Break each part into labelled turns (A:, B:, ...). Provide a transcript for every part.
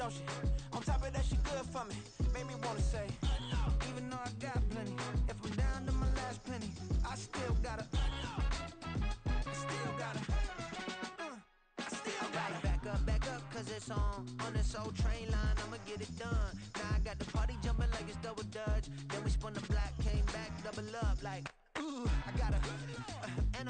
A: don't she? On top of that, she good for me. Made me wanna say, even though I got plenty, if I'm down to my last penny, I still gotta, back up, cause it's on this old train line, I'ma get it done. Now I got the party jumping like it's double dutch. Then we spun the block, came back, double up like, ooh, I got her, and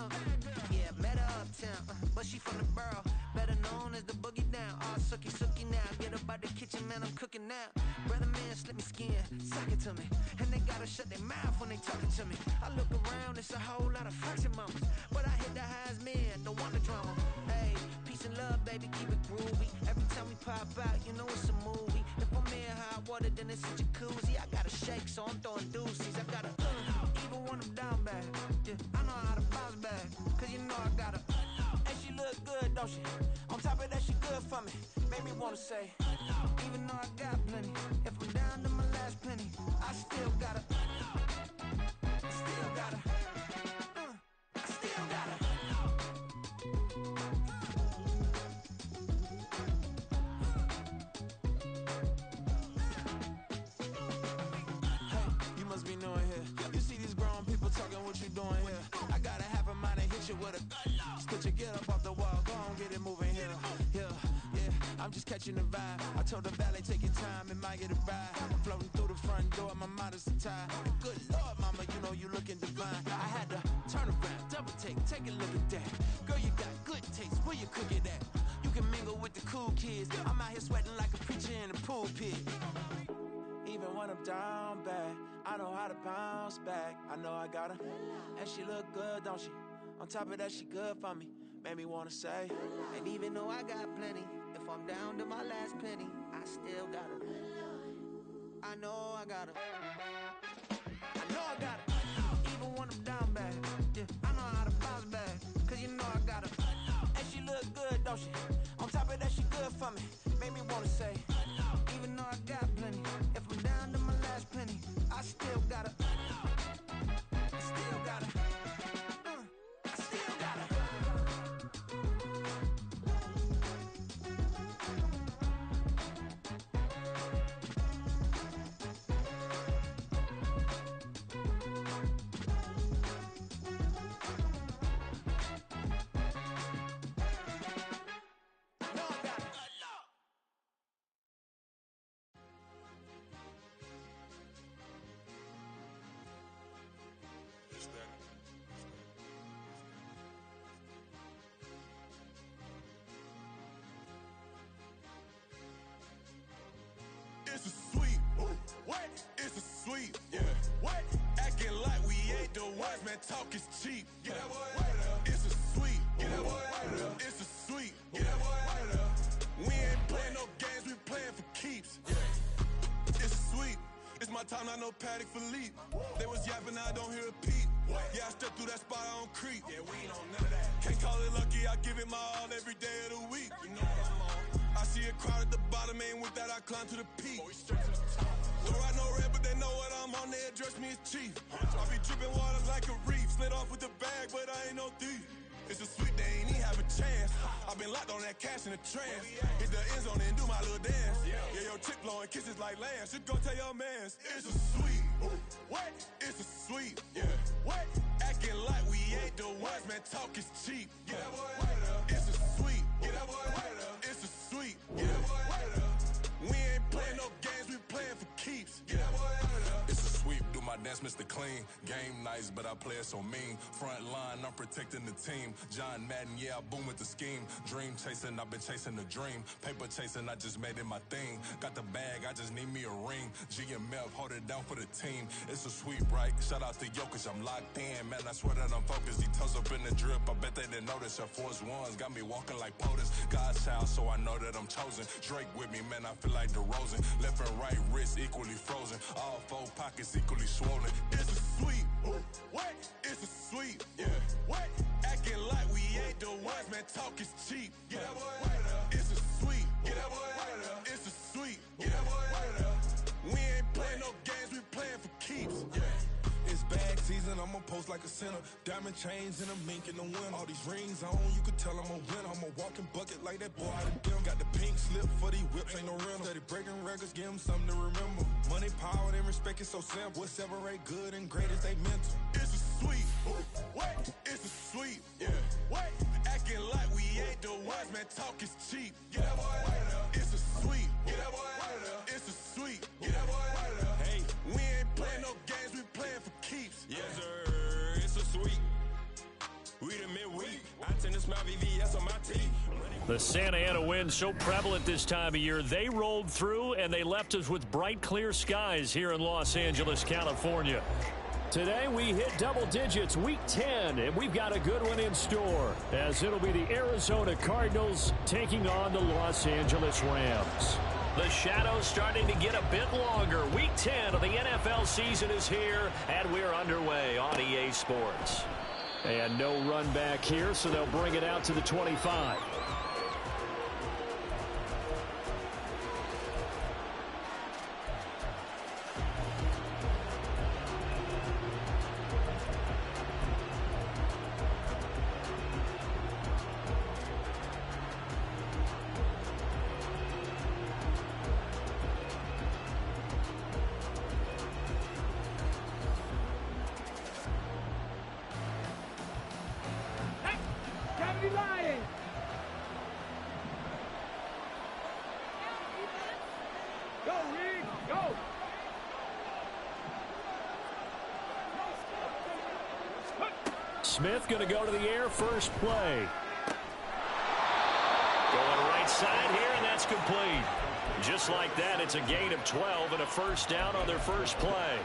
A: yeah, met her uptown, but she from the borough, better known as the boogie down. All sookie now, get up out the kitchen, man, I'm cooking now. Brother man, slip me skin, suck it to me, and they gotta shut their mouth when they talking to me. I look around, it's a whole lot of flexing mamas, but I hit the highs, man, don't want the drama. Hey, peace and love, baby, keep it groovy. Every time we pop out, you know it's a movie. If I'm in hot water, then it's a jacuzzi. I gotta shake, so I'm throwing deuces. I gotta, even when I'm down bad, yeah, I know how to bounce back, cause you know I gotta, and she look good, don't she? On top of that, she good for me. Made me wanna say, even though I got plenty, if I'm down to my last penny, I still gotta, still gotta. Must be new in here. You see these grown people talking, what you doing here? I gotta have a mind and hit you with a stitch you, get up off the wall, go on, get it moving here. Yeah, I'm just catching the vibe. I told the valet, take your time, it might get a ride. Floating through the front door, my mind is tied. Good Lord, mama, you know you looking divine. I had to turn around, double take a look at that. Girl, you got good taste, where you cook it at? You can mingle with the cool kids. I'm out here sweating like a preacher in the pulpit. Even when I'm down bad, I know how to bounce back. I know I got her, and she look good, don't she? On top of that, she good for me. Made me wanna say, and even though I got plenty, if I'm down to my last penny, I still got her. I know I got her. I know I got her. Even when I'm down bad, yeah, I know how to bounce back, cause you know I got her. And she look good, don't she? On top of that, she good for me. Made me wanna say, even though I got plenty, if I'm down to my last penny, I still gotta, still gotta, still gotta.
B: It's a sweep. What? It's a sweep. Yeah. What? Acting like we ain't the ones, man. Talk is cheap. Get that boy out of there. It's a sweep. Get that boy out of there. It's a sweep. Get that boy out of there. We ain't playing no games, we playing for keeps. Yeah. It's a sweep. It's my time, I know Paddock Philippe. They was yapping, I don't hear a peep. Yeah, I step through that spot, I don't creep. Yeah, we ain't on none of that. Can't call it lucky, I give it my all every day of the week. You know what I'm on. I see a crowd at the bottom, ain't with that, I climb to the peak. Don't ride no red, but they know what I'm on, they address me as chief. I be dripping water like a reef, slid off with the bag, but I ain't no thief. It's a sweet, they ain't even have a chance. I been locked on that cash in a trance. Hit the end zone and do my little dance. Yeah, your chick blowing kisses like lambs. Should go tell your mans. It's a sweet. What? It's a sweet. Yeah. What? Acting like we ain't the ones, man. Talk is cheap. Get that boy out of there. It's a sweet. Get that boy out of there. It's a sweet. Get that boy out of there. We ain't playing no games, we playing for keeps. Get that boy out of there.
C: It's a sweep, do my dance, Mr. Clean. Game nice, but I play it so mean. Front line, I'm protecting the team. John Madden, yeah, I boom with the scheme. Dream chasing, I've been chasing the dream. Paper chasing, I just made it my thing. Got the bag, I just need me a ring. GMF, hold it down for the team. It's a sweep, right? Shout out to Jokic, I'm locked in. Man, I swear that I'm focused. He toes up in the drip, I bet they didn't notice. Air Force Ones got me walking like POTUS. God's child, so I know that I'm chosen. Drake with me, man, I feel like DeRozan. Left and right wrist equally frozen. All four pockets equally swollen.
B: It's a sweep. What? It's a sweep. Yeah. What? Acting like we ain't the ones, man. Talk is cheap. Get that boy out of there. It's a sweep. Get that boy out of there. It's a sweep. Get that boy out of there. We ain't playing no games, we playing for keeps. Yeah.
C: It's bag season, I'm
B: I'ma post like a sinner. Diamond chains and a mink in the wind. All these rings on, you could tell I'm a winner. I'm a walking bucket like that boy out of them. Got the pink slip for these whips, ain't no rental. Steady breaking records, give them something to remember. Money, power, and respect is so simple. What separate good and great is they mental. It's a sweet, what? It's a sweet, yeah. What? Acting like we ain't the ones, man, talk is cheap. Get that boy out of there. It's a sweet, get that boy out of there. It's a sweet, get that boy out of there. Hey, we ain't playing no games, we playing for keeps.
D: Yes, sir, it's a sweet. We the midweek. I tend to smile VVS on my teeth.
E: The Santa Ana wind so prevalent this time of year, they rolled through and they left us with bright, clear skies here in Los Angeles, California. Today we hit double digits, week 10, and we've got a good one in store, as it'll be the Arizona Cardinals taking on the Los Angeles Rams. The shadow's starting to get a bit longer. Week 10 of the NFL season is here, and we're underway on EA Sports. And no run back here, so they'll bring it out to the 25. Smith going to go to the air, first play. Going right side here, and that's complete. Just like that, it's a gain of 12 and a first down on their first play.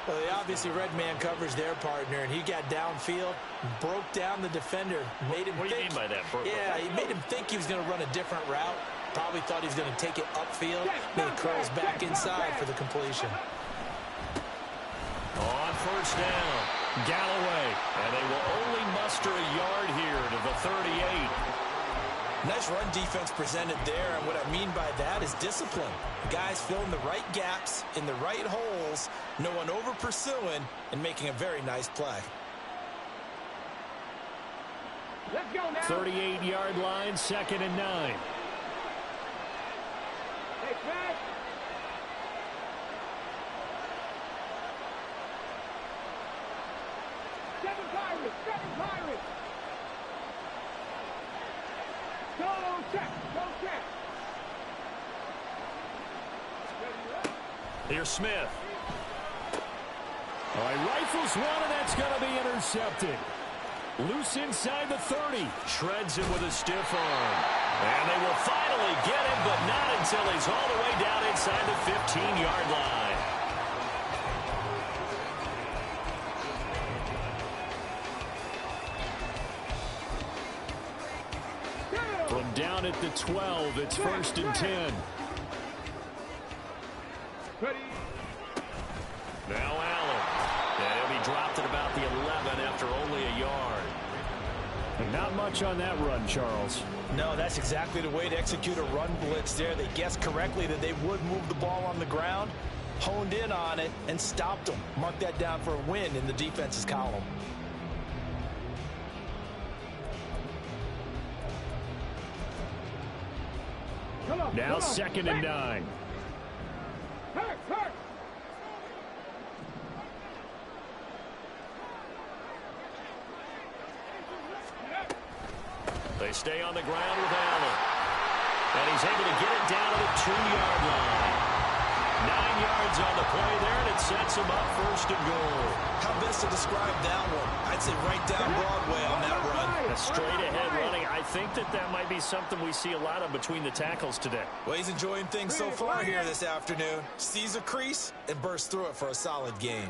F: Well, they obviously red man coverage their partner, and he got downfield, broke down the defender, made him
E: What do you mean by that?
F: Yeah, he made him think he was going to run a different route. Probably thought he was going to take it upfield, then he curls back inside for the completion.
E: On first down, Galloway, and they will only muster a yard here to the 38.
F: Nice run defense presented there, and what I mean by that is discipline. Guys filling the right gaps in the right holes, no one over pursuing, and making a very nice play.
E: Let's go now. 38-yard line, 2nd and 9. Hey, Fred. Seven Pirates. Go check. Here's Smith. All right, rifles one, and that's going to be intercepted. Loose inside the 30. Shreds him with a stiff arm. And they will finally get him, but not until he's all the way down inside the 15-yard line. From down at the 12, it's 1st and 10. Now Allen. And he'll be dropped at about the 11 after only a yard. And not much on that run, Charles.
F: No, that's exactly the way to execute a run blitz there. They guessed correctly that they would move the ball on the ground, honed in on it, and stopped them. Mark that down for a win in the defense's column.
E: Now 2nd and 9. They stay on the ground with Allen. And he's able to get it down to the 2-yard line. 9 yards on the play there, and it sets him up 1st and goal.
F: How best to describe that one? I'd say right down Broadway on that run.
E: A straight-ahead running. I think that might be something we see a lot of between the tackles today.
F: Well, he's enjoying things so far here this afternoon. Sees a crease and bursts through it for a solid gain.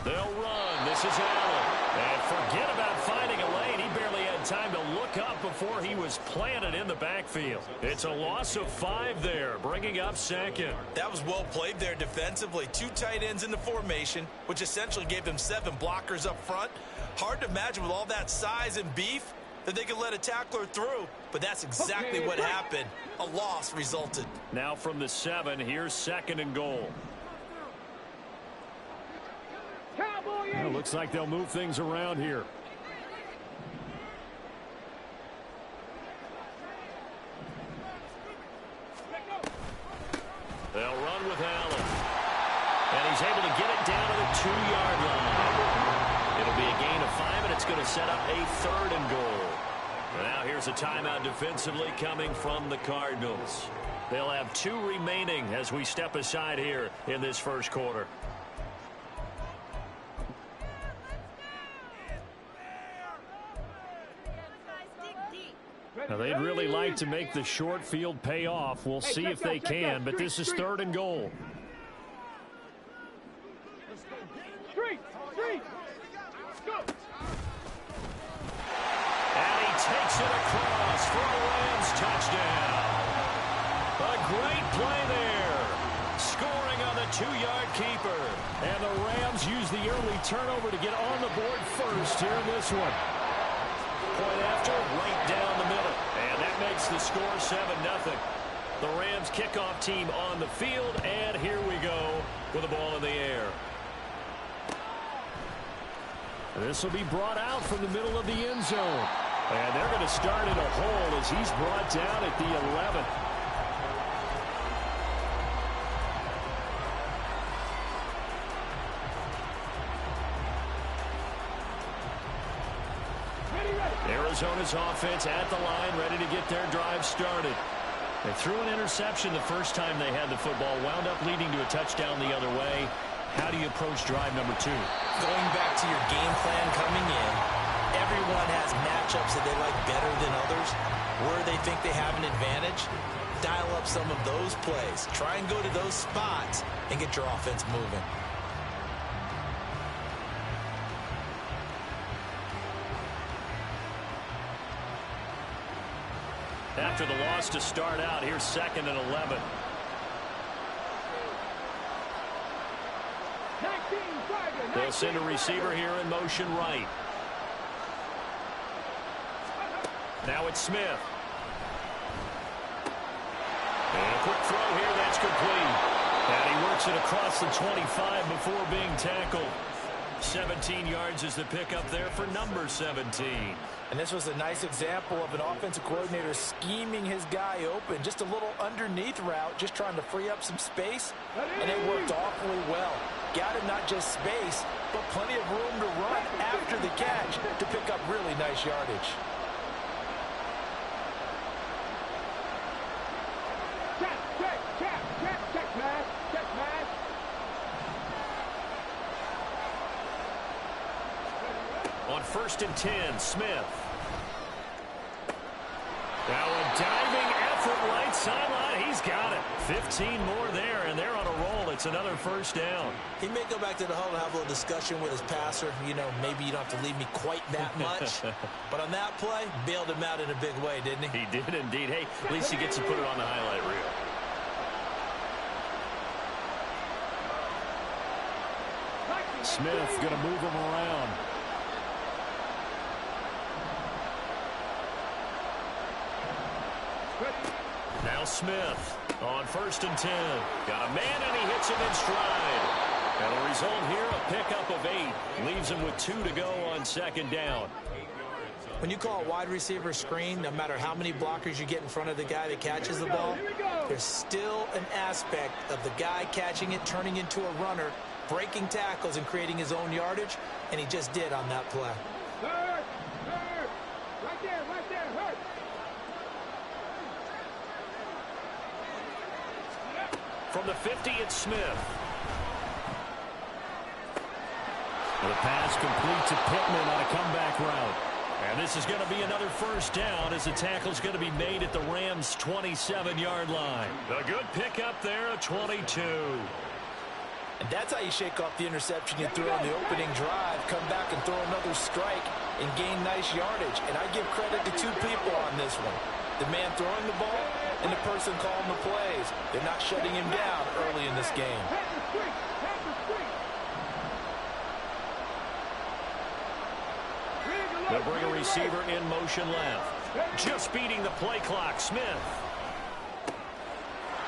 E: They'll run. This is Allen. And forget about finding a lane. He barely had time to look up before he was planted in the backfield. It's a loss of 5 there, bringing up 2nd.
F: That was well played there defensively. 2 tight ends in the formation, which essentially gave them 7 blockers up front. Hard to imagine with all that size and beef that they could let a tackler through, but that's exactly what happened. A loss resulted.
E: Now from the 7, here's 2nd and goal. Cowboys! Looks like they'll move things around here. They'll run with Allen. And he's able to get it down to the 2-yard line. It'll be a gain of 5, and it's going to set up a 3rd and goal. Now here's a timeout defensively coming from the Cardinals. They'll have 2 remaining as we step aside here in this first quarter. Now they'd really like to make the short field pay off. We'll see if they can, but this is 3rd and goal. And he takes it across for a Rams touchdown. A great play there. Scoring on the 2-yard keeper. And the Rams use the early turnover to get on the board first here in this one. Point after, right down the middle. And that makes the score 7-0. The Rams kickoff team on the field, and here we go with the ball in the air. This will be brought out from the middle of the end zone. And they're going to start in a hole as he's brought down at the 11. Arizona's offense at the line, ready to get their drive started. They threw an interception the first time they had the football, wound up leading to a touchdown the other way. How do you approach drive number 2?
F: Going back to your game plan coming in, everyone has matchups that they like better than others. Where they think they have an advantage, dial up some of those plays. Try and go to those spots and get your offense moving.
E: After the loss to start out, here's 2nd and 11. They'll send a receiver here in motion right. Now it's Smith. And a quick throw here, that's complete. And he works it across the 25 before being tackled. 17 yards is the pickup there for number 17.
F: And this was a nice example of an offensive coordinator scheming his guy open. Just a little underneath route, just trying to free up some space. And it worked awfully well. Got him not just space, but plenty of room to run after the catch to pick up really nice yardage.
E: On 1st and 10, Smith. Now a diving effort right sideline. He's got it. 15 more there, and they're on a roll. It's another first down.
F: He may go back to the huddle and have a little discussion with his passer. You know, maybe you don't have to leave me quite that much. But on that play, bailed him out in a big way, didn't he?
E: He did indeed. Hey, at least he gets to put it on the highlight reel. Smith going to move him around. Now Smith on 1st and 10. Got a man, and he hits him in stride. And the result here, a pickup of 8. Leaves him with 2 to go on 2nd down.
F: When you call a wide receiver screen, no matter how many blockers you get in front of the guy that catches the ball, there's still an aspect of the guy catching it, turning into a runner, breaking tackles and creating his own yardage, and he just did on that play.
G: Right there, hurt.
E: From the 50, it's Smith. The pass complete to Pittman on a comeback route. And this is going to be another first down as the tackle's going to be made at the Rams' 27-yard line. A good pickup there, a 22.
F: And that's how you shake off the interception you threw on the opening drive, come back and throw another strike and gain nice yardage. And I give credit to 2 people on this one. The man throwing the ball and the person calling the plays. They're not shutting him down early in this game.
E: They'll bring a receiver in motion left. Just beating the play clock, Smith.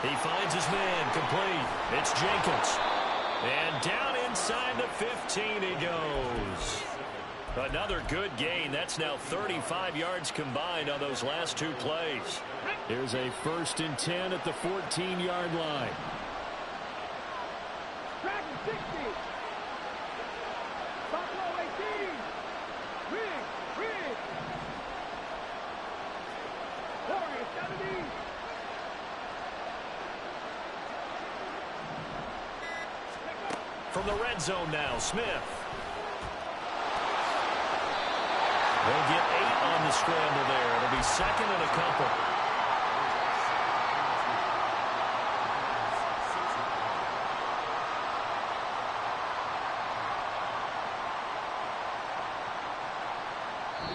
E: He finds his man complete. It's Jenkins. And down inside the 15 he goes. Another good gain. That's now 35 yards combined on those last two plays. Here's a 1st and 10 at the 14-yard line.
G: Track 60. Buffalo 18. Rig. Warrior 70.
E: From the red zone now, Smith. They'll get 8 on the scramble there. It'll be 2nd and a couple.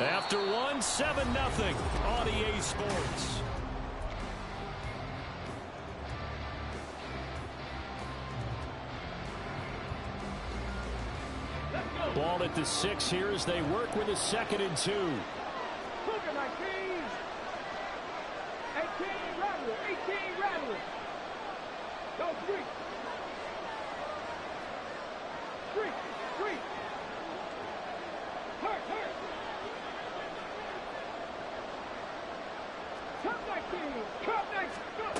E: After 1, 7-0 on EA Sports. Ball at the 6 here as they work with a 2nd and 2.
G: Look at my team. 18 rattle. 18 rattle. Go 3. 3. Hurt. Come 19. Come 19. Go.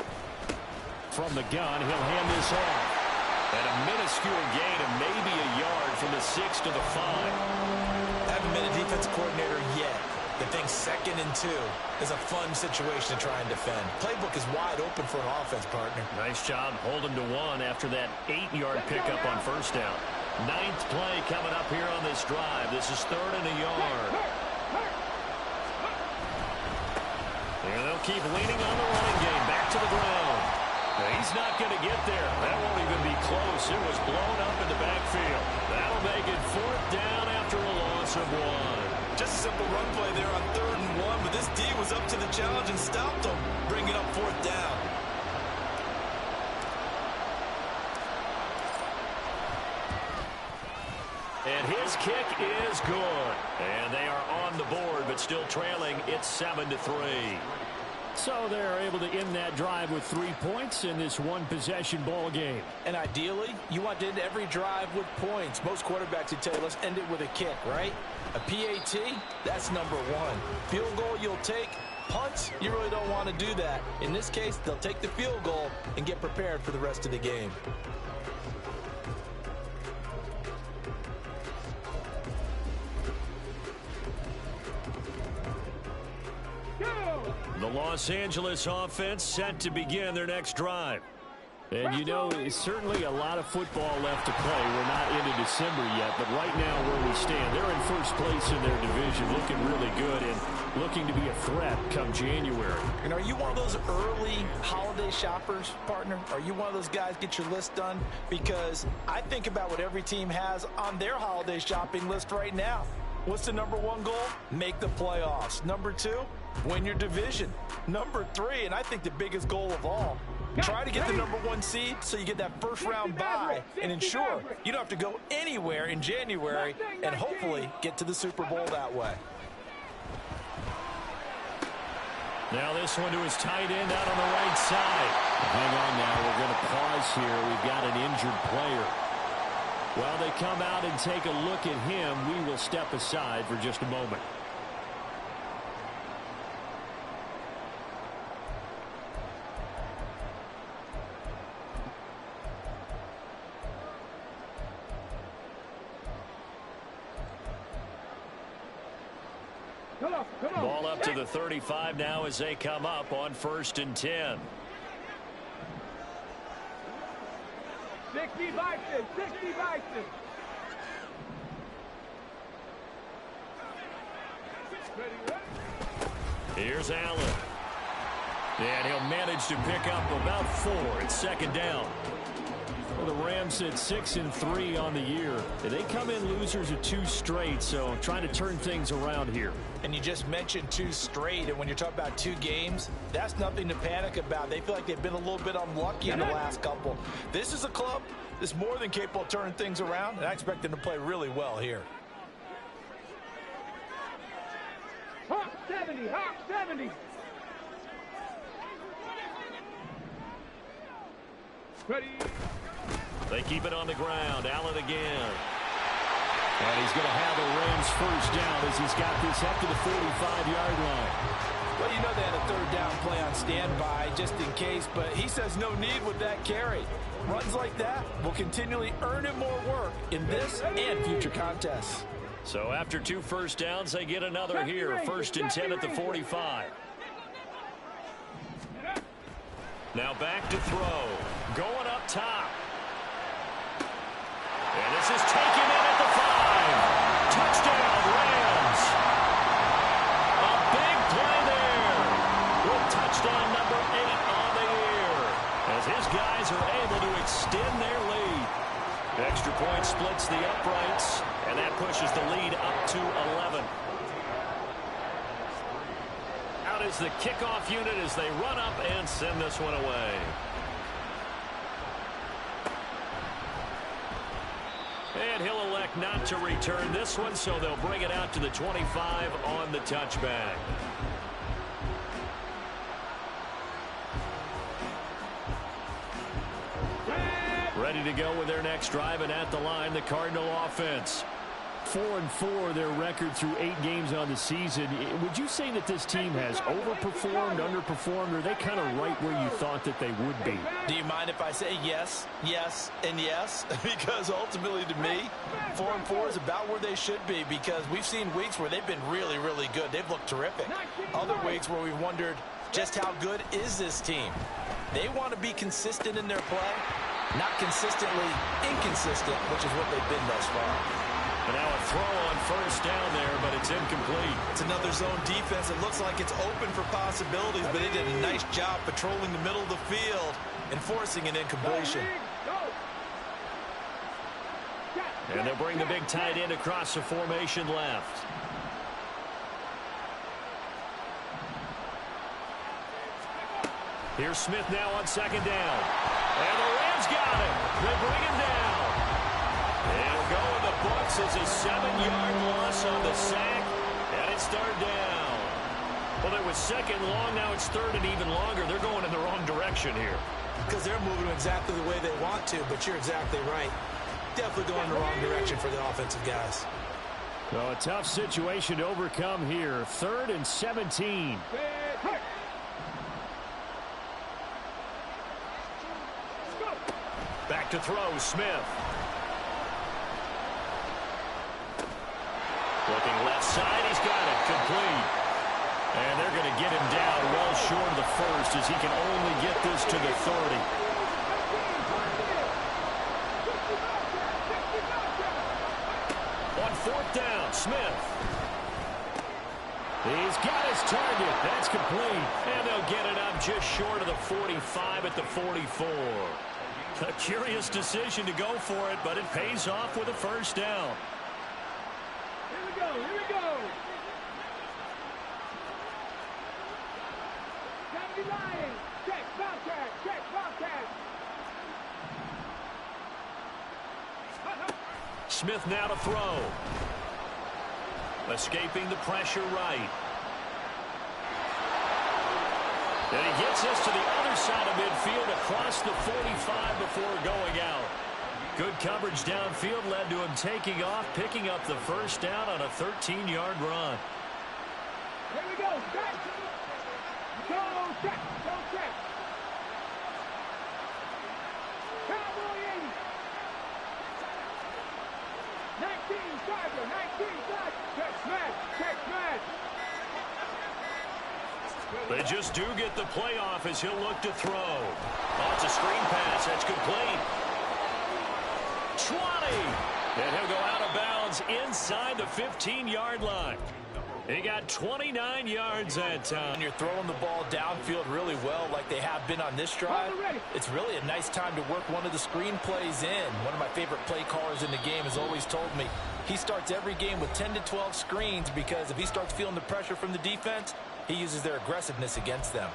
E: From the gun, he'll hand this off. And a minuscule gain of maybe a yard from the 6 to the 5.
F: Haven't been a defensive coordinator yet. The thing 2nd and 2 is a fun situation to try and defend. Playbook is wide open for an offense, partner.
E: Nice job holding to 1 after that 8-yard pickup on 1st down. 9th play coming up here on this drive. This is 3rd and a yard. And they'll keep leaning on the running game. Back to the ground. He's not going to get there. That won't even be close. It was blown up in the backfield. That'll make it 4th down after a loss of 1.
F: Just a simple run play there on 3rd and 1, but this D was up to the challenge and stopped him, bringing up 4th down.
E: And his kick is good. And they are on the board, but still trailing. It's 7-3. So they're able to end that drive with 3 points in this one-possession ball game.
F: And ideally, you want to end every drive with points. Most quarterbacks would tell you, let's end it with a kick, right? A PAT, that's number 1. Field goal you'll take. Punts, you really don't want to do that. In this case, they'll take the field goal and get prepared for the rest of the game.
E: The Los Angeles offense set to begin their next drive. And you know, it's certainly a lot of football left to play. We're not into December yet, but right now where we stand, they're in 1st place in their division, looking really good and looking to be a threat come January.
F: And are you one of those early holiday shoppers, partner? Are you one of those guys get your list done? Because I think about what every team has on their holiday shopping list right now. What's the number 1 goal? Make the playoffs. Number 2, win your division. Number 3, and I think the biggest goal of all, try to get the number 1 seed so you get that 1st round bye and ensure you don't have to go anywhere in January and hopefully get to the Super Bowl that way.
E: Now this one to his tight end out on the right side. Hang on now, we're going to pause here. We've got an injured player. While they come out and take a look at him, we will step aside for just a moment. Ball up to the 35 now as they come up on 1st and 10.
G: 60 Bison.
E: Here's Allen. And he'll manage to pick up about 4. It's 2nd down. Well, the Rams sit 6-3 on the year. They come in losers of 2 straight, so trying to turn things around here.
F: And you just mentioned 2 straight, and when you're talking about 2 games, that's nothing to panic about. They feel like they've been a little bit unlucky in the last couple. This is a club that's more than capable of turning things around, and I expect them to play really well here.
G: Hawk 70.
E: They keep it on the ground. Allen again. And he's going to have the Rams first down as he's got this up to the 45-yard line.
F: Well, you know they had a third down play on standby just in case, but he says no need with that carry. Runs like that will continually earn him more work in this and future contests.
E: So after 2 first downs, they get another here. 1st and 10 at the 45. Now back to throw. Going up top. And this is taken in at the 5. Touchdown, Rams. A big play there with touchdown number 8 on the year as his guys are able to extend their lead. Extra point splits the uprights, and that pushes the lead up to 11. Out is the kickoff unit as they run up and send this one away. And he'll elect not to return this one, so they'll bring it out to the 25 on the touchback. Ready to go with their next drive, and at the line, the Cardinal offense.
H: 4-4 their record through 8 games on the season. Would you say that this team has overperformed, underperformed, or are they kind of right where you thought that they would be?
F: Do you mind if I say yes, yes, and yes? Because ultimately to me, 4-4 is about where they should be, because we've seen weeks where they've been really, really good. They've looked terrific. Other weeks where we've wondered just how good is this team. They want to be consistent in their play, not consistently inconsistent, which is what they've been thus far.
E: And now a throw on first down there, but it's incomplete.
F: It's another zone defense. It looks like it's open for possibilities, but they did a nice job patrolling the middle of the field and forcing an incompletion.
E: And they'll bring the big tight end across the formation left. Here's Smith now on 2nd down. And the Rams got it. They bring him down. It'll go in the books as a 7-yard loss on the sack, and it's 3rd down. Well, it was 2nd long, now it's 3rd and even longer. They're going in the wrong direction here.
F: Because they're moving exactly the way they want to, but you're exactly right. Definitely going in the wrong direction for the offensive guys.
H: Well, a tough situation to overcome here. 3rd and 17.
E: Back to throw, Smith. Looking left side, he's got it, complete. And they're going to get him down well short of the 1st as he can only get this to the 30. On 4th down, Smith. He's got his target. That's complete. And they'll get it up just short of the 45 at the 44. A curious decision to go for it, but it pays off with a 1st down.
G: Here we go. Sandy Lions, check, Falcons.
E: Smith now to throw. Escaping the pressure right. And he gets us to the other side of midfield across the 45 before going out. Good coverage downfield led to him taking off, picking up the 1st down on a 13-yard run.
G: Here we go. Check. Go check. Cowboy 80. 19 Charger. Check smash.
E: They just do get the playoff as he'll look to throw. Oh, it's a screen pass. That's complete. 20. And he'll go out of bounds inside the 15-yard line. He got 29 yards that time.
F: When you're throwing the ball downfield really well like they have been on this drive, it's really a nice time to work one of the screen plays in. One of my favorite play callers in the game has always told me he starts every game with 10 to 12 screens because if he starts feeling the pressure from the defense, he uses their aggressiveness against them.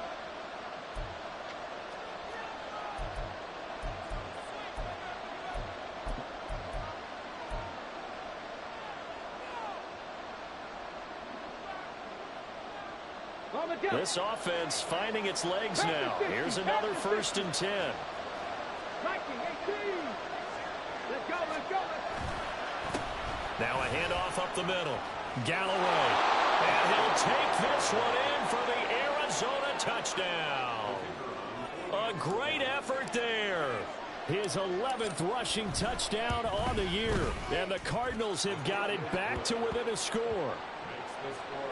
E: This offense finding its legs now. Here's another 1st and 10. Now a handoff up the middle. Galloway. And he'll take this one in for the Arizona touchdown. A great effort there. His 11th rushing touchdown on the year. And the Cardinals have got it back to within a score.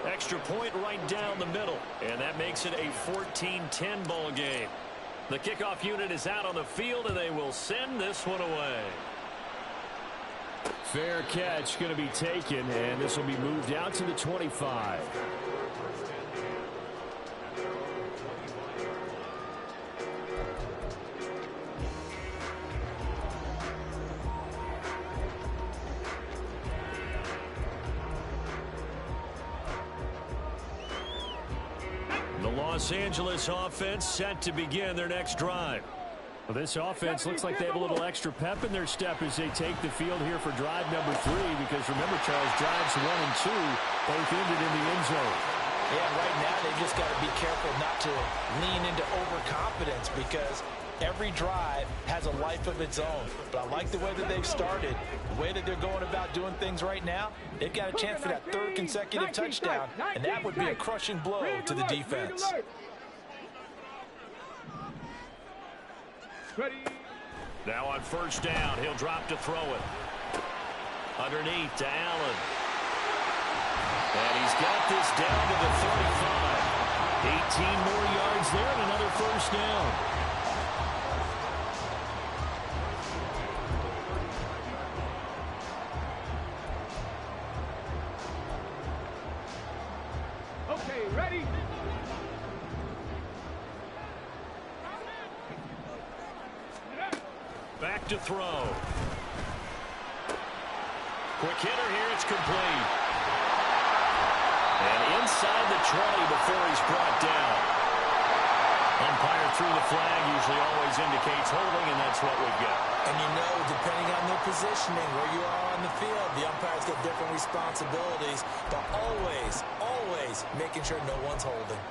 E: Extra point right down the middle. And that makes it a 14-10 ball game. The kickoff unit is out on the field, and they will send this one away. Fair catch going to be taken, and this will be moved out to the 25. The Los Angeles offense set to begin their next drive. Well, this offense looks like they have a little extra pep in their step as they take the field here for drive number 3, because remember, Charles, drives 1 and 2 both ended in the end zone.
F: Yeah, right now they've just got to be careful not to lean into overconfidence, because every drive has a life of its own. But I like the way that they've started, the way that they're going about doing things right now. They've got a chance for that 3rd consecutive touchdown, and that would be a crushing blow to the defense.
E: Now on first down, he'll drop to throw it. Underneath to Allen. And he's got this down to the 35. 18 more yards there and another first down.
G: Okay, ready?
E: Back to throw. Quick hitter here, it's complete. And inside the 20 before he's brought down. Umpire threw the flag, usually always indicates holding, and that's what we get.
F: And you know, depending on their positioning, where you are on the field, the umpires get different responsibilities, but always making sure no one's holding.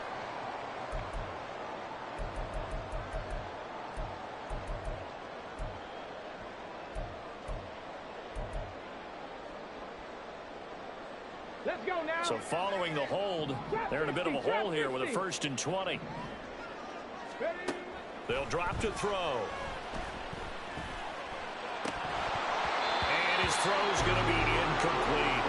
G: Let's go now.
E: So following the hold, they're in a bit of a hole here with a 1st and 20. They'll drop to throw. And his throw's going to be incomplete.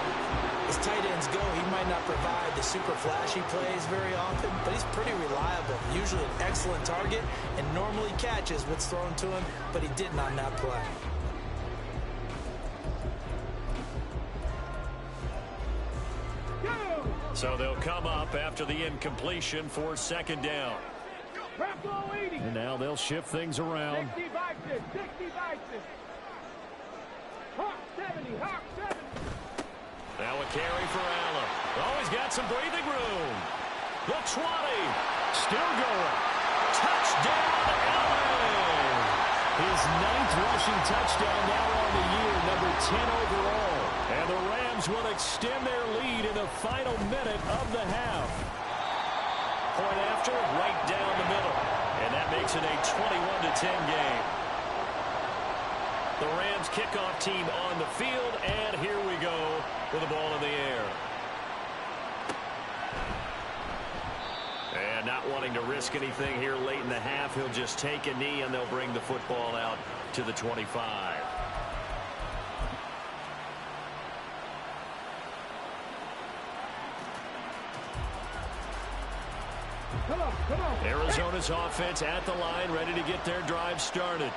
F: As tight ends go, he might not provide the super flashy plays very often, but he's pretty reliable. Usually an excellent target and normally catches what's thrown to him, but he didn't on that play.
E: So they'll come up after the incompletion for 2nd down. And now they'll shift things around.
G: 60 Vikings. Hawk 70, Hawk 70.
E: Now a carry for Allen. Oh, he's got some breathing room. The 20. Still going. Touchdown, Allen. His 9th rushing touchdown now on the year, number 10 overall. And the Rams will extend their lead in the final minute of the half. Point after, right down the middle. And that makes it a 21-10 game. The Rams kickoff team on the field, and here we go with the ball in the air. And not wanting to risk anything here late in the half, he'll just take a knee, and they'll bring the football out to the 25.
G: Come on.
E: Arizona's offense at the line, ready to get their drive started.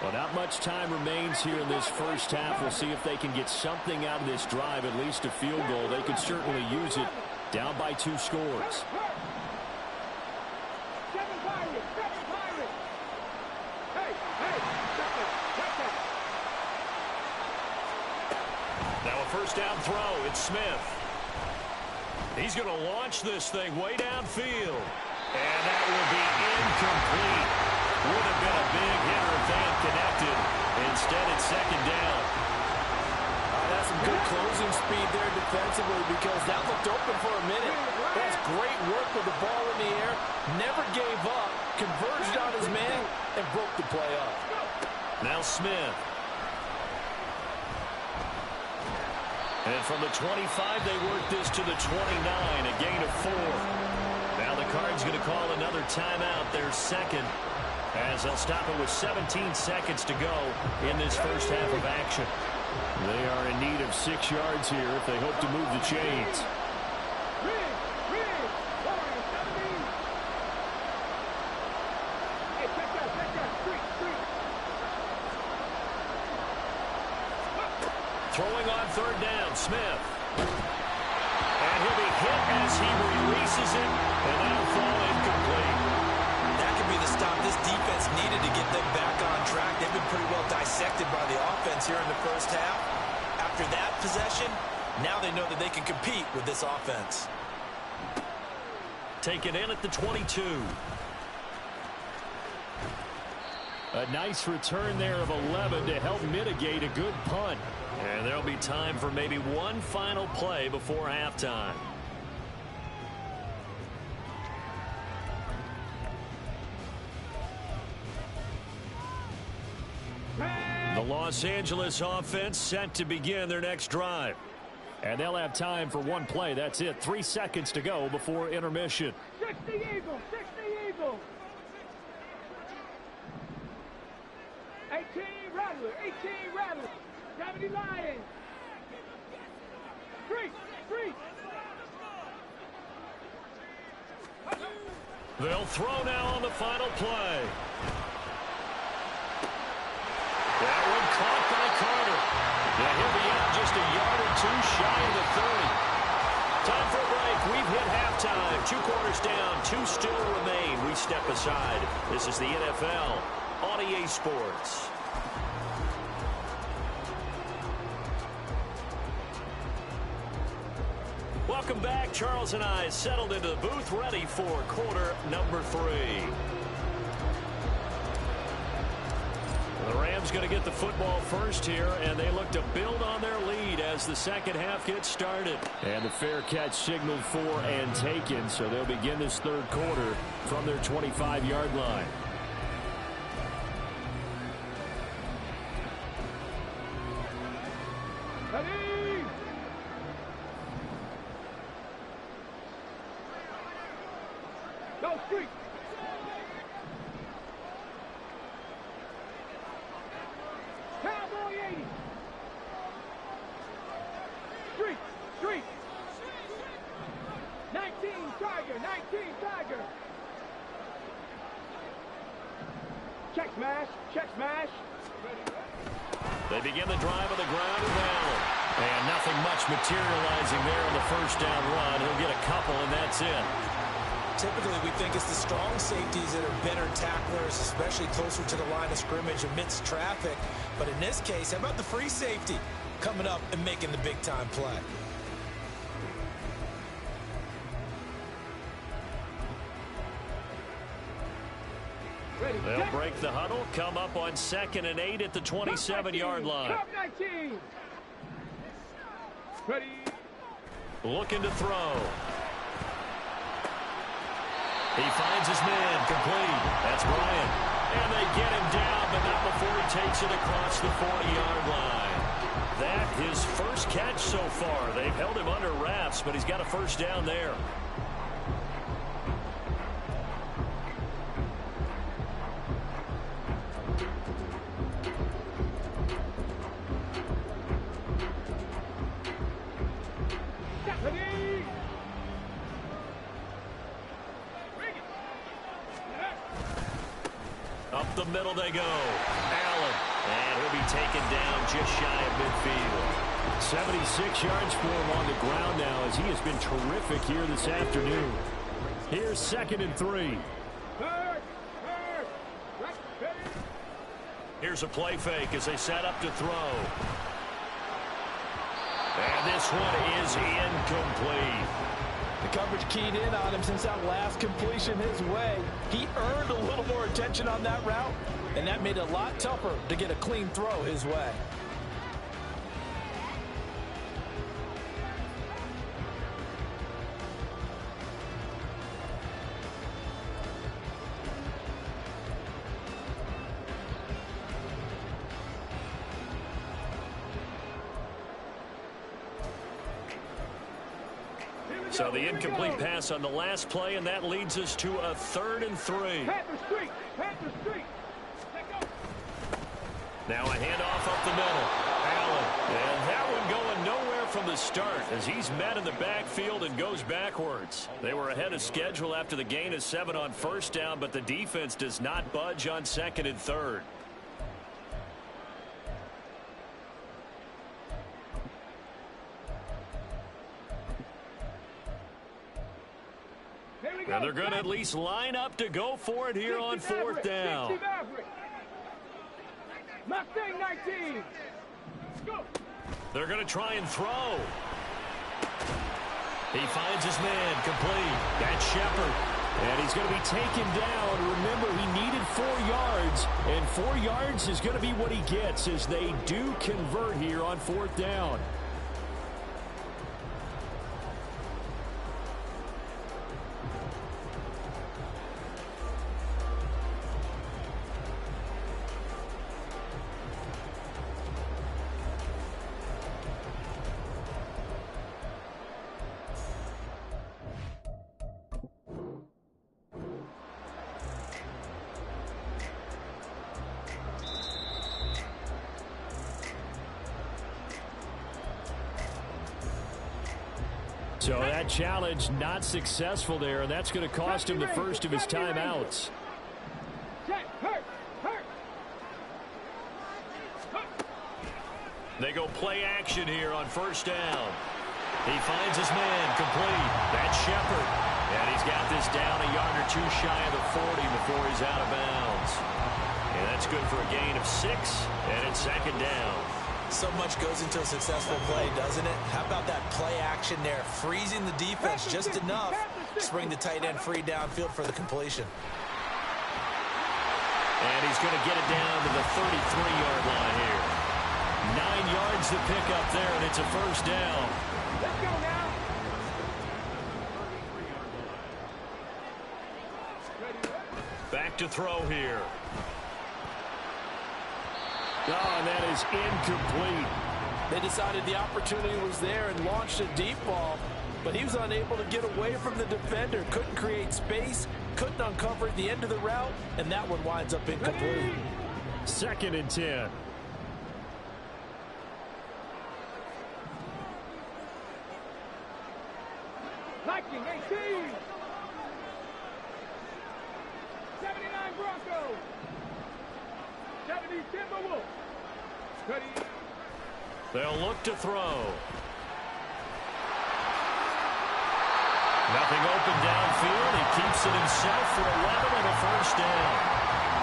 E: Well, not much time remains here in this first half. We'll see if they can get something out of this drive, at least a field goal. They could certainly use it, down by 2 scores. Now a first down throw. It's Smith. He's going to launch this thing way downfield. And that will be incomplete. Would have been a big hitter if they had connected. Instead, it's 2nd down.
F: That's some good closing speed there defensively, because that looked open for a minute. That's great work with the ball in the air. Never gave up. Converged on his man and broke the play up.
E: Now Smith. And from the 25, they work this to the 29, a gain of 4. Now the Cards going to call another timeout, their second, as they'll stop it with 17 seconds to go in this first half of action. They are in need of 6 yards here if they hope to move the chains. Throwing on third down, Smith. And he'll be hit as he releases it, and that'll fall incomplete.
F: That could be the stop this defense needed to get them back on track. They've been pretty well dissected by the offense here in the first half. After that possession, now they know that they can compete with this offense.
E: Taken in at the 22. A nice return there of 11 to help mitigate a good punt. And there'll be time for maybe one final play before halftime. The Los Angeles offense set to begin their next drive. And they'll have time for one play. That's it. 3 seconds to go before intermission.
G: 60 Eagles, 60 Eagles. 18 Rattler, 18 Rattler. 70 Lions. Street.
E: They'll throw now on the final play. That one caught by Carter. Yeah, he'll be out just a yard or two shy of the 30. Time for a break. We've hit halftime. 2 quarters down. 2 still remain. We step aside. This is the NFL on EA Sports. Welcome back. Charles and I settled into the booth, ready for quarter number 3. The Rams going to get the football first here, and they look to build on their lead as the second half gets started. And the fair catch signaled for and taken, so they'll begin this third quarter from their 25-yard line.
G: Go street. Cowboy 80. Street. 19 Tiger. Check smash.
E: They begin the drive on the ground with Allen. And nothing much materializing there on the first down run. He'll get a couple, and that's it.
F: Typically, we think it's the strong safeties that are better tacklers, especially closer to the line of scrimmage amidst traffic. But in this case, how about the free safety coming up and making the big-time play?
E: They'll break the huddle, come up on 2nd and 8 at the 27-yard line.
G: Top 19. Ready.
E: Looking to throw. He finds his man, complete. That's Bryant. And they get him down, but not before he takes it across the 40-yard line. That his first catch so far. They've held him under wraps, but he's got a first down there. Up the middle they go. Allen. And he'll be taken down just shy of midfield. 76 yards for him on the ground now as he has been terrific here this afternoon. Here's 2nd and 3. Here's a play fake as they set up to throw. And this one is incomplete.
F: The coverage keyed in on him since that last completion his way. He earned a little more attention on that route, and that made it a lot tougher to get a clean throw his way.
E: So the incomplete pass on the last play, and that leads us to a 3rd and 3.
G: Panther Street. Panther Street.
E: Now a handoff up the middle. Allen. And that one going nowhere from the start as he's met in the backfield and goes backwards. They were ahead of schedule after the gain of 7 on 1st down, but the defense does not budge on 2nd and 3rd. And they're going to at least line up to go for it here on 4th down.
G: Mustang 19. Go.
E: They're going to try and throw. He finds his man complete. That's Shepard. And he's going to be taken down. Remember, he needed 4 yards, and 4 yards is going to be what he gets as they do convert here on 4th down. So that challenge not successful there, and that's going to cost him the first of his timeouts. They go play action here on 1st down. He finds his man complete. That's Shepard. And he's got this down a yard or 2 shy of the 40 before he's out of bounds. And that's good for a gain of 6, and it's 2nd down.
F: So much goes into a successful play, doesn't it? How about that play action there, freezing the defense just enough to bring the tight end free downfield for the completion.
E: And he's going to get it down to the 33-yard line here. 9 yards to pick up there, and it's a 1st down.
G: Let's go now.
E: Back to throw here. Oh, and that is incomplete.
I: They decided the opportunity was there and launched a deep ball, but he was unable to get away from the defender. Couldn't create space, couldn't uncover the end of the route, and that one winds up incomplete.
E: 2nd and 10.
G: Liking 18. 79 Broncos. 70 Timberwolves.
E: They'll look to throw. Nothing open downfield. He keeps it himself for 11 and a 1st down.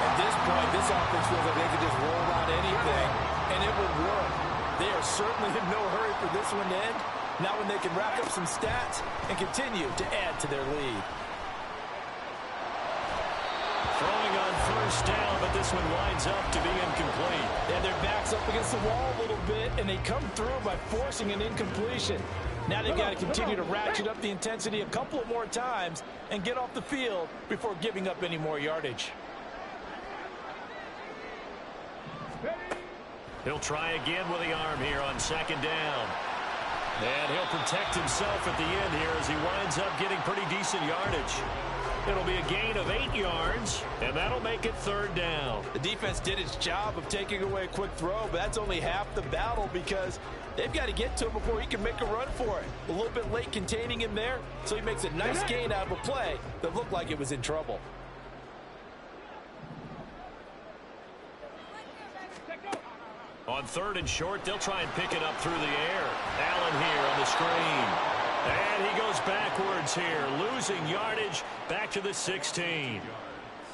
I: At this point, this offense feels like they could just roll out anything, and it would work. They are certainly in no hurry for this one to end. Now when they can rack up some stats and continue to add to their lead.
E: Throwing on 1st down, but this one winds up to be incomplete.
I: Yeah, their back's up against the wall a little bit, and they come through by forcing an incompletion. Now they've got to continue to ratchet up the intensity a couple of more times and get off the field before giving up any more yardage.
E: He'll try again with the arm here on 2nd down. And he'll protect himself at the end here as he winds up getting pretty decent yardage. It'll be a gain of 8 yards, and that'll make it 3rd down.
I: The defense did its job of taking away a quick throw, but that's only half the battle because they've got to get to him before he can make a run for it. A little bit late containing him there, so he makes a nice gain out of a play that looked like it was in trouble.
E: On 3rd and short, they'll try and pick it up through the air. Allen here on the screen. And he goes backwards here, losing yardage back to the 16.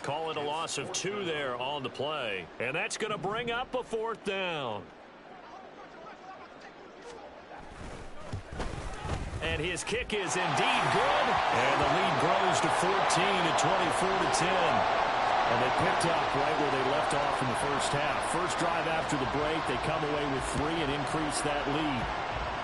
E: Call it a loss of 2 there on the play. And that's going to bring up a 4th down. And his kick is indeed good. And the lead grows to 14 at 24-10. And they picked up right where they left off in the first half. First drive after the break, they come away with 3 and increase that lead.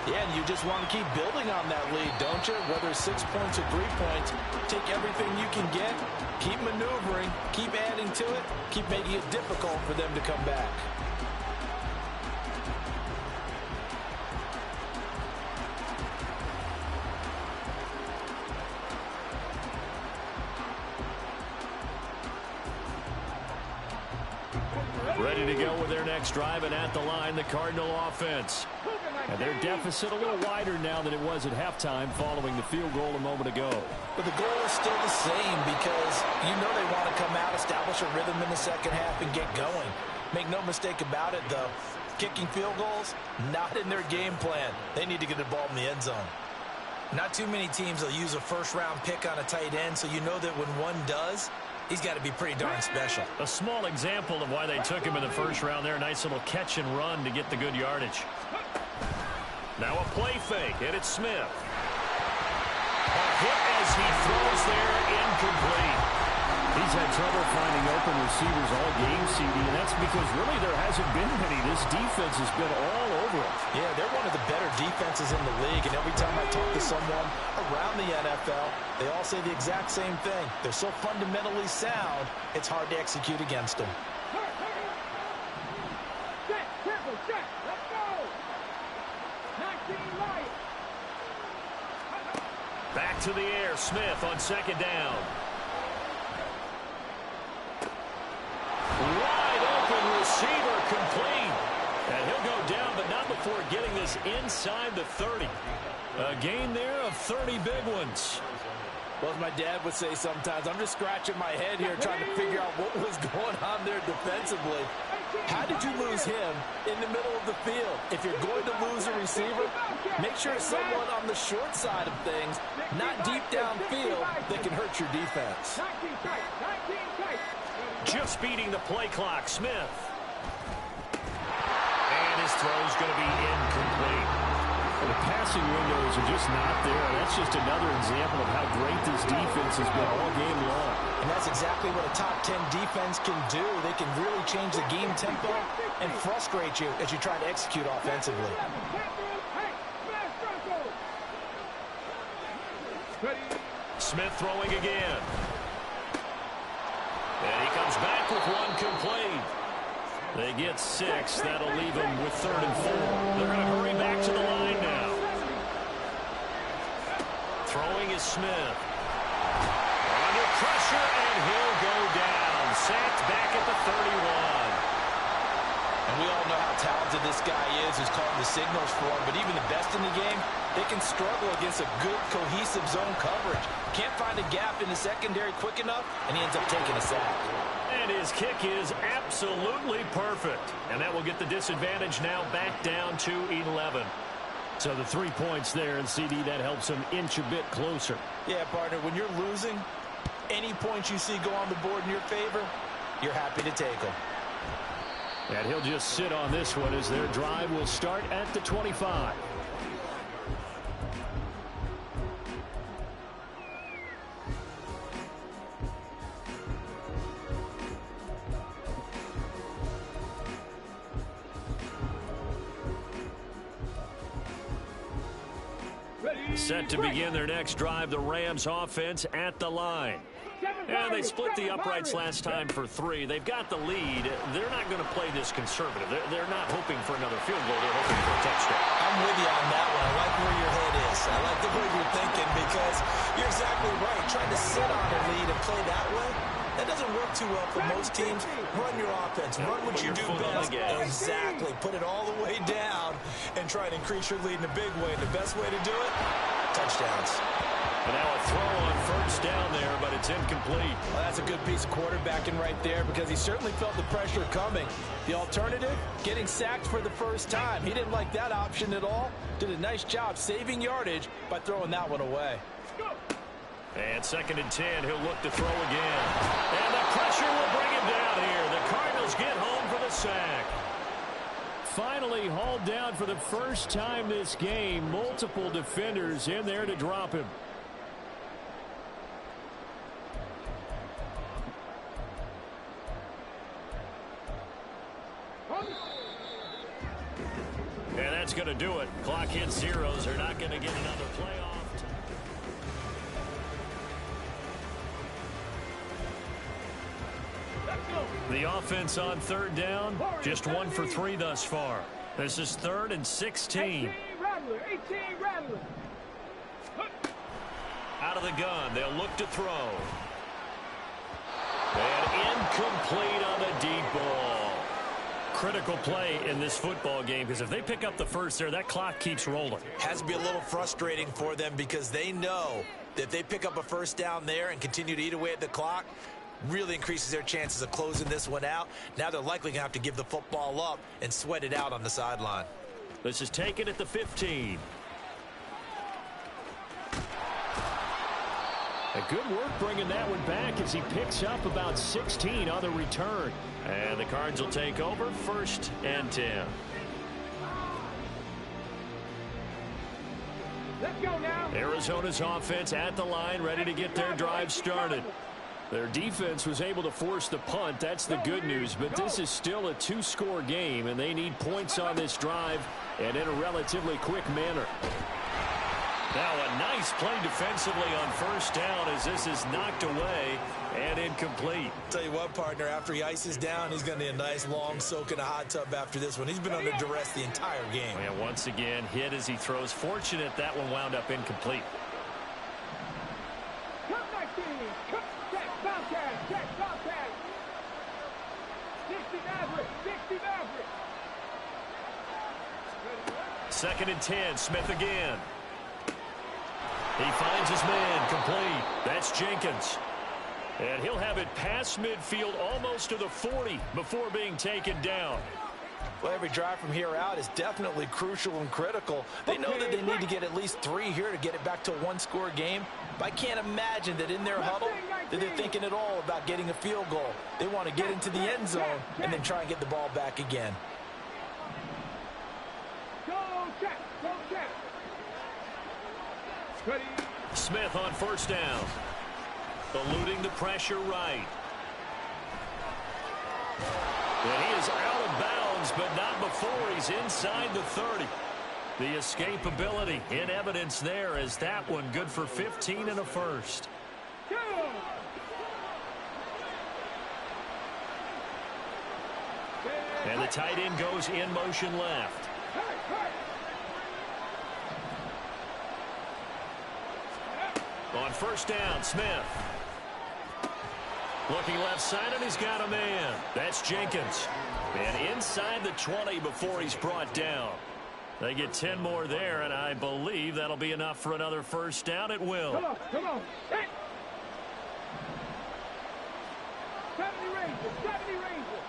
I: Yeah, and you just want to keep building on that lead, don't you? Whether it's 6 points or 3 points, take everything you can get, keep maneuvering, keep adding to it, keep making it difficult for them to come back.
E: ready to go with their next drive, and at the line, the Cardinal offense. And their deficit a little wider now than it was at halftime following the field goal a moment ago.
F: But the goal is still the same because you know they want to come out, establish a rhythm in the second half, and get going. Make no mistake about it, though. Kicking field goals, not in their game plan. They need to get the ball in the end zone. Not too many teams will use a first-round pick on a tight end, so you know that when one does, he's got to be pretty darn special.
E: A small example of why they took him in the first round there. Nice little catch and run to get the good yardage. Now a play fake, and it's Smith. A hit as he throws there, incomplete.
H: He's had trouble finding open receivers all game, CD, and that's because really there hasn't been many. This defense has been all over it.
F: Yeah, they're one of the better defenses in the league, and every time I talk to someone around the NFL, they all say the exact same thing. They're so fundamentally sound, it's hard to execute against them.
G: Let's go. 19 Lions.
E: Back to the air, Smith on second down. Wide open receiver, complete. And he'll go down, but not before getting this inside the 30. A gain there of 30 big ones.
I: Well, as my dad would say sometimes, I'm just scratching my head here trying to figure out what was going on there defensively. How did you lose him in the middle of the field? If you're going to lose a receiver, make sure it's someone on the short side of things, not deep downfield, that can hurt your defense.
E: Just beating the play clock, Smith. And his throw's going to be incomplete.
H: Well, the passing windows are just not there. That's just another example of how great this defense has been all game long.
F: And that's exactly what a top 10 defense can do. They can really change the game tempo and frustrate you as you try to execute offensively.
E: Smith throwing again. And he comes back with one complete. They get 6. That'll leave them with 3rd and 4. They're going to hurry back to the line now. Throwing is Smith. Under pressure, and he'll go down. Sacked back at the 31.
F: And we all know how talented this guy is who's calling the signals for him, but even the best in the game, they can struggle against a good, cohesive zone coverage. Can't find a gap in the secondary quick enough, and he ends up taking a sack.
E: And his kick is absolutely perfect. And that will get the disadvantage now back down to 11. So the 3 points there, and CD, that helps him inch a bit closer.
F: Yeah, partner, when you're losing, any points you see go on the board in your favor, you're happy to take them.
H: And he'll just sit on this one as their drive will start at the 25.
E: Set to begin their next drive, the Rams offense at the line. And they split the uprights last time for 3. They've got the lead. They're not going to play this conservative. They're not hoping for another field goal. They're hoping for a touchdown.
F: I'm with you on that one. I like where your head is. I like the way you're thinking because you're exactly right. Trying to sit on a lead and play that way, that doesn't work too well for most teams. Run your offense. Run what you do best. Exactly. Put it all the way down and try to increase your lead in a big way. And the best way to do it, touchdowns.
E: And now a throw on first down there, but it's incomplete.
I: Well, that's a good piece of quarterbacking right there because he certainly felt the pressure coming. The alternative, getting sacked for the first time. He didn't like that option at all. Did a nice job saving yardage by throwing that one away.
E: And 2nd and 10, he'll look to throw again. And the pressure will bring him down here. The Cardinals get home for the sack.
H: Finally hauled down for the first time this game. Multiple defenders in there to drop him.
E: And that's going to do it. Clock hits zeros. They're not going to get another playoff. The offense on 3rd down, just 1 for 3 thus far. This is 3rd and 16.
G: 18 Rattler.
E: Out of the gun, they'll look to throw. And incomplete on the deep ball. critical play in this football game because if they pick up the first there, that clock keeps rolling.
F: Has to be a little frustrating for them because they know that if they pick up a first down there and continue to eat away at the clock, really increases their chances of closing this one out. Now they're likely going to have to give the football up and sweat it out on the sideline.
E: This is taken at the 15. A good work bringing that one back as he picks up about 16 on the return. And the Cards will take over 1st and 10.
G: Let's go now.
E: Arizona's offense at the line, ready to get their drive started. Their defense was able to force the punt. That's the good news. But this is still a 2-score game, and they need points on this drive and in a relatively quick manner. Now a nice play defensively on 1st down as this is knocked away and incomplete.
F: Tell you what, partner, after he ices down, he's going to need a nice long soak in a hot tub after this one. He's been under duress the entire game.
E: And once again, hit as he throws. Fortunate that one wound up incomplete. Second and 10, Smith again. He finds his man, complete. That's Jenkins. And he'll have it past midfield almost to the 40 before being taken down.
I: Well, every drive from here out is definitely crucial and critical. They know that they need to get at least 3 here to get it back to a 1-score game. But I can't imagine that in their huddle that they're thinking at all about getting a field goal. They want to get into the end zone and then try and get the ball back again.
E: Smith on 1st down. Eluding the pressure right. And he is out of bounds, but not before he's inside the 30. The escapability in evidence there as that one good for 15 and a first. And the tight end goes in motion left. On 1st down, Smith. Looking left side, and he's got a man. That's Jenkins. And inside the 20 before he's brought down. They get 10 more there, and I believe that'll be enough for another 1st down. It will.
G: Come on, come on. Hey. 70 Rangers, 70 Rangers.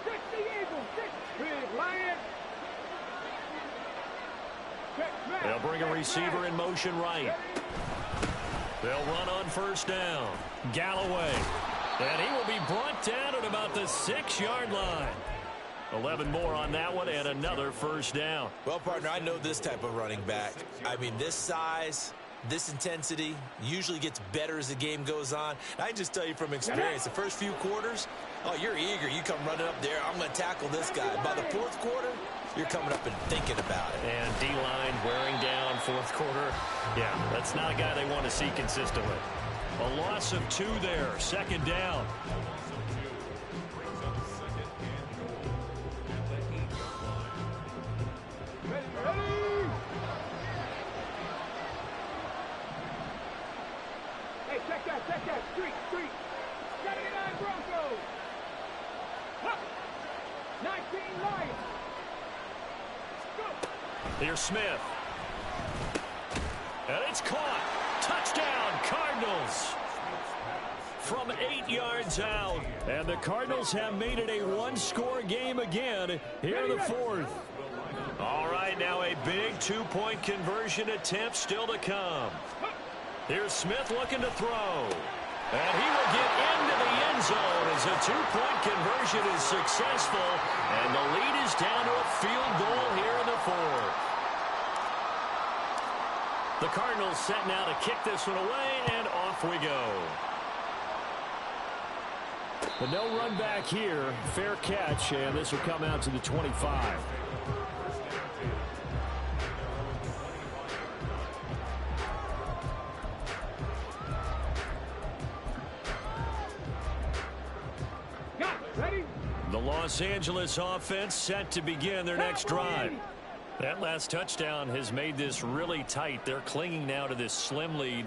G: 60 Eagles, 60 Lions.
E: They'll bring a receiver in motion right. They'll run on 1st down. Galloway. And he will be brought down at about the 6-yard line. 11 more on that one and another 1st down.
F: Well, partner, I know this type of running back. I mean, this size, this intensity usually gets better as the game goes on. I can just tell you from experience, the first few quarters, oh, you're eager. You come running up there. I'm going to tackle this guy. By the 4th quarter, you're coming up and thinking about it.
E: And D-line wearing down 4th quarter. Yeah, that's not a guy they want to see consistently. A loss of 2 there. 2nd down.
G: Hey, check that. Street. 79 Broncos. 19 Lions.
E: Here's Smith. And it's caught. Touchdown, Cardinals. From 8 yards out. And the Cardinals have made it a 1-score game again here in the 4th. All right, now a big 2-point conversion attempt still to come. Here's Smith looking to throw. And he will get into the end zone as a 2-point conversion is successful. And the lead is down to a field goal here in the 4th. The Cardinals set now to kick this one away, and off we go. But no run back here. Fair catch, and this will come out to the 25. The Los Angeles offense set to begin their next drive. That last touchdown has made this really tight. They're clinging now to this slim lead.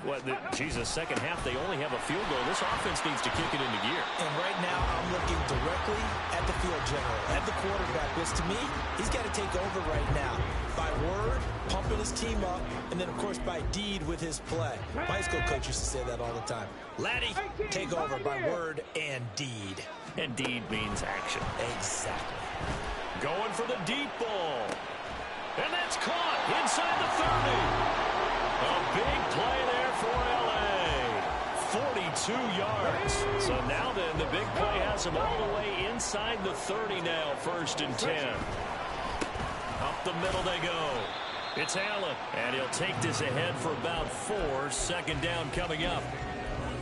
E: Second half, they only have a field goal. This offense needs to kick it into gear.
F: And right now, I'm looking directly at the field general, at the quarterback, which to me, he's got to take over right now. By word, pumping his team up, and then, of course, by deed with his play. My high school coach used to say that all the time. Laddie, take over by word and deed.
E: And deed means action.
F: Exactly.
E: Going for the deep ball. And that's caught inside the 30. A big play there for L.A. 42 yards. So now then, the big play has them all the way inside the 30 now, 1st and 10. Up the middle they go. It's Allen, and he'll take this ahead for about 4. 2nd down coming up.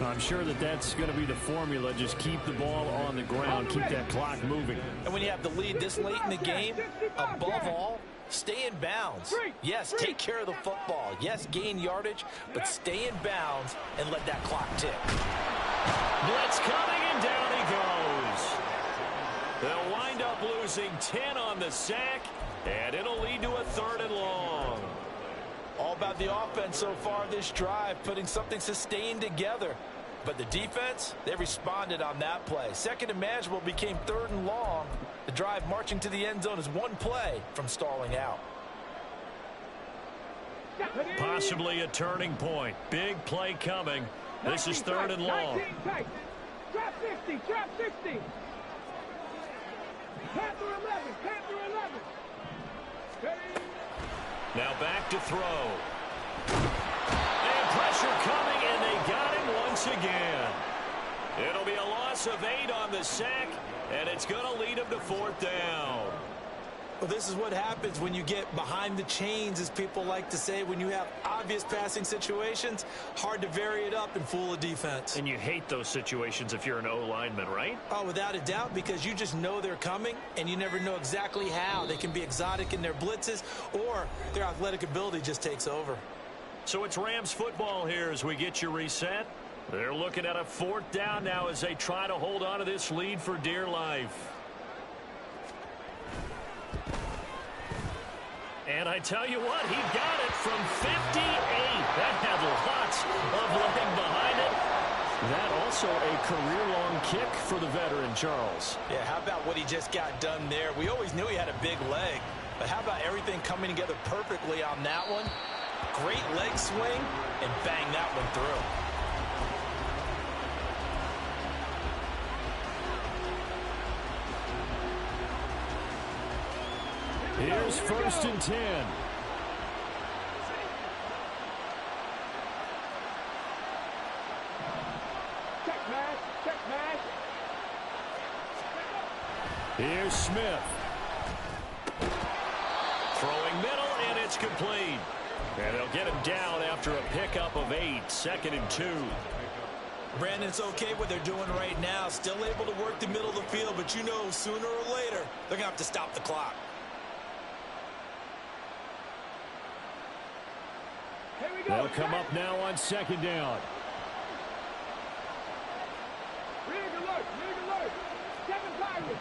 H: I'm sure that's going to be the formula. Just keep the ball on the ground, keep that clock moving.
F: And when you have the lead this late in the game, above all, stay in bounds. Yes, take care of the football. Yes, gain yardage, but stay in bounds and let that clock tick.
E: Blitz coming, and down he goes. They'll wind up losing 10 on the sack, and it'll lead to a 3rd and long.
F: All about the offense so far this drive, putting something sustained together. But the defense, they responded on that play. 2nd and manageable became 3rd and long. The drive marching to the end zone is 1 play from stalling out.
E: Possibly a turning point. Big play coming. This is 3rd and long.
G: Trap 50, trap 60. Panther 11, Panther 11.
E: Now back to throw. And pressure coming, and they got him once again. It'll be a loss of 8 on the sack, and it's going to lead him to 4th down.
F: Well, this is what happens when you get behind the chains, as people like to say. When you have obvious passing situations, hard to vary it up and fool a defense.
E: And you hate those situations if you're an O-lineman, right?
F: Oh, without a doubt, because you just know they're coming, and you never know exactly how. They can be exotic in their blitzes, or their athletic ability just takes over.
E: So it's Rams football here as we get you reset. They're looking at a 4th down now as they try to hold on to this lead for dear life. And I tell you what, he got it from 58. That had lots of leg behind it. That also a career-long kick for the veteran, Charles.
F: Yeah, how about what he just got done there? We always knew he had a big leg, but how about everything coming together perfectly on that one? Great leg swing, and bang that one through.
H: Here's 1st and 10.
G: Check pass.
H: Here's Smith.
E: Throwing middle, and it's complete. And they'll get him down after a pickup of 8. 2nd and 2.
F: Brandon, it's okay what they're doing right now. Still able to work the middle of the field, but you know sooner or later they're going to have to stop the clock.
H: They'll come up now on 2nd down.
G: Rig alert. 7 Pirates.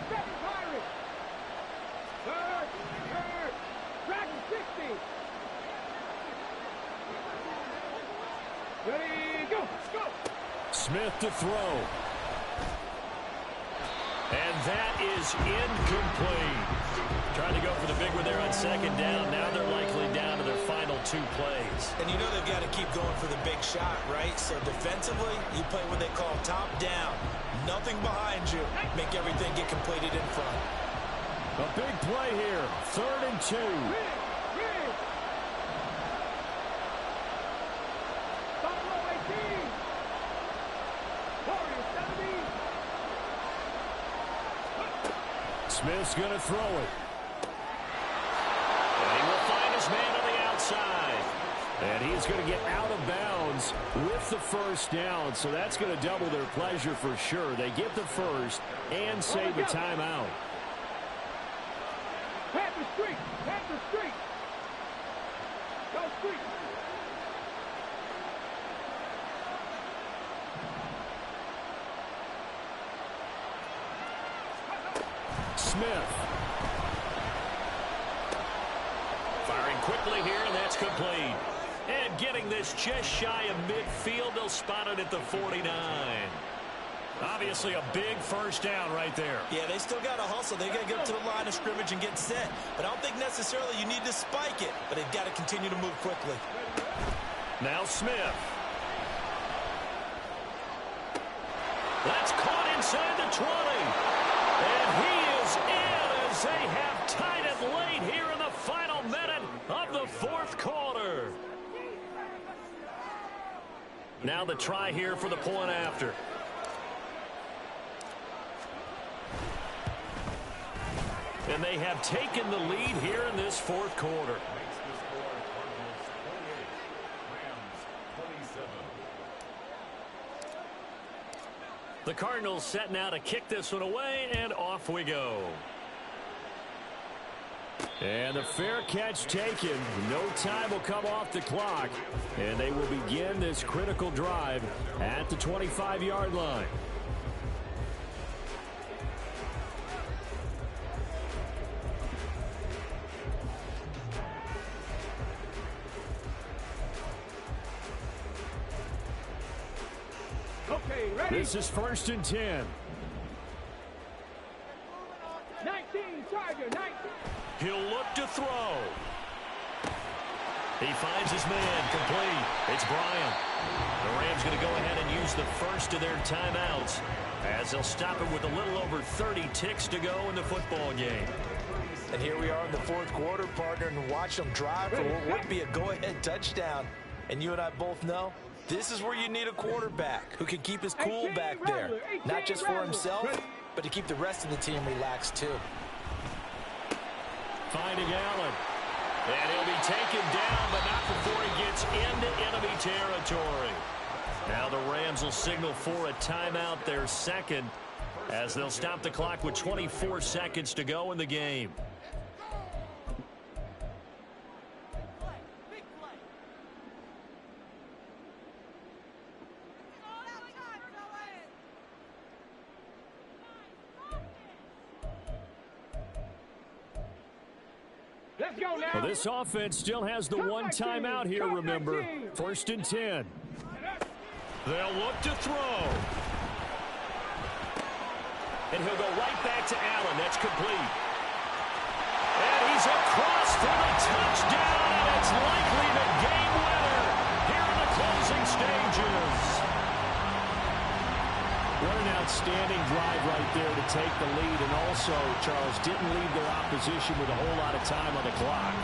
G: Third. Dragon 60. Ready, go.
H: Smith to throw.
E: And that is incomplete. Trying to go for the big one there on 2nd down. Now they're likely down to their final 2 plays.
F: And you know they've got to keep going for the big shot, right? So defensively, you play what they call top down. Nothing behind you. Make everything get completed in front.
H: A big play here. 3rd and 2.
G: Buffalo 18. Warriors 17.
H: Smith's going to throw it.
E: And he will find his man on the outside.
H: And he's going to get out of bounds with the 1st down. So that's going to double their pleasure for sure. They get the 1st and save the timeout.
G: Panther Street. Go Street.
H: Smith.
E: quickly here, and that's complete. And getting this just shy of midfield, they'll spot it at the 49. Obviously a big first down right there.
F: Yeah, they still got to hustle. They got to get up to the line of scrimmage and get set. But I don't think necessarily you need to spike it, but they've got to continue to move quickly.
E: Now Smith. That's caught inside the 20. And he is in as they have tied it late here in the final minute of the fourth quarter. Now the try here for the point after. And they have taken the lead here in this fourth quarter. The Cardinals set now to kick this one away, and off we go. And the fair catch taken. No time will come off the clock. And they will begin this critical drive at the 25-yard line.
G: Okay, ready?
E: This is 1st and 10.
G: 19, Charger, 19.
E: He'll look to throw. He finds his man, complete. It's Bryant. The Rams going to go ahead and use the first of their timeouts as they'll stop it with a little over 30 ticks to go in the football game.
F: And here we are in the fourth quarter, partner, and watch them drive for what would be a go-ahead touchdown. And you and I both know this is where you need a quarterback who can keep his cool back there. Not just for himself, but to keep the rest of the team relaxed too.
E: Finding Allen. And he'll be taken down, but not before he gets into enemy territory. Now the Rams will signal for a timeout, their second, as they'll stop the clock with 24 seconds to go in the game.
G: Let's go now.
E: Well, this offense still has the one timeout here, remember. 1st and 10. They'll look to throw. And he'll go right back to Allen. That's complete. And he's across for the touchdown, and it's likely the game winner here in the closing stages. What an outstanding drive right there to take the lead, and also, Charles, didn't leave their opposition with a whole lot of time on the clock.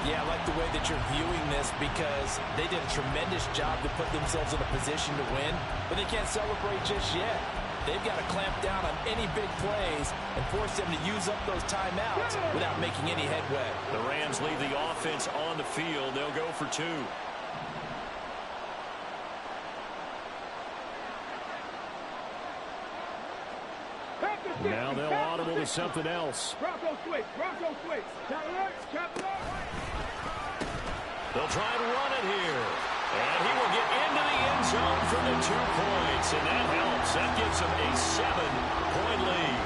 F: Yeah, I like the way that you're viewing this because they did a tremendous job to put themselves in a position to win, but they can't celebrate just yet. They've got to clamp down on any big plays and force them to use up those timeouts without making any headway.
E: The Rams leave the offense on the field. They'll go for two. Now they'll audible to something else.
G: Bronco switch, Bronco switch.
E: They'll try and run it here. And he will get into the end zone for the 2 points. And that helps. That gives him a 7-point lead.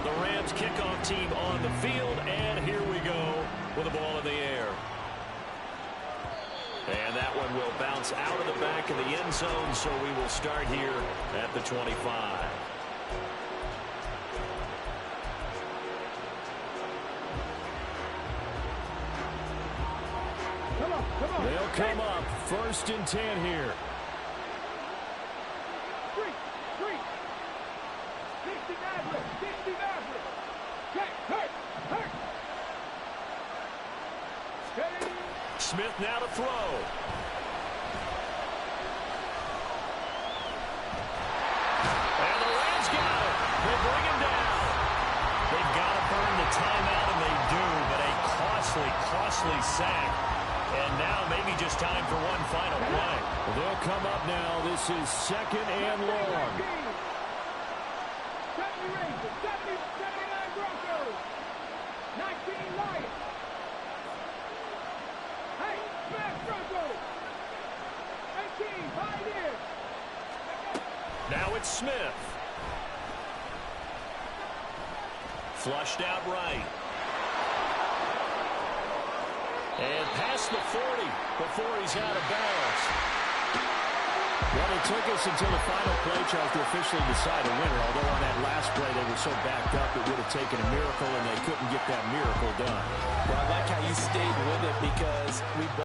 E: The Rams kickoff team on the field. And here we go with the ball in the air. And that one will bounce out of the back of the end zone, so we will start here at the 25.
G: Come on.
E: They'll come up 1st and 10 here.
G: 3. 60 Maverick. Hurt. Steady.
E: Smith now to throw. And the Rams got it. They bring him down. They've got to burn the timeout, and they do, but a costly sack. And now maybe just time for one final play. Well, they'll come up now. This is 2nd and long.
G: 70 Rangers, 79 Broncos, 19 Lions. Hey, smash Broncos. 18 Pioneers.
E: Now it's Smith. Flushed out right. And past the 40 before he's out of bounds. Well, it took us until the final play, Charles, to officially decide a winner. Although on that last play they were so backed up, it would have taken a miracle, and they couldn't get that miracle done.
I: Well, I like how you stayed with it because we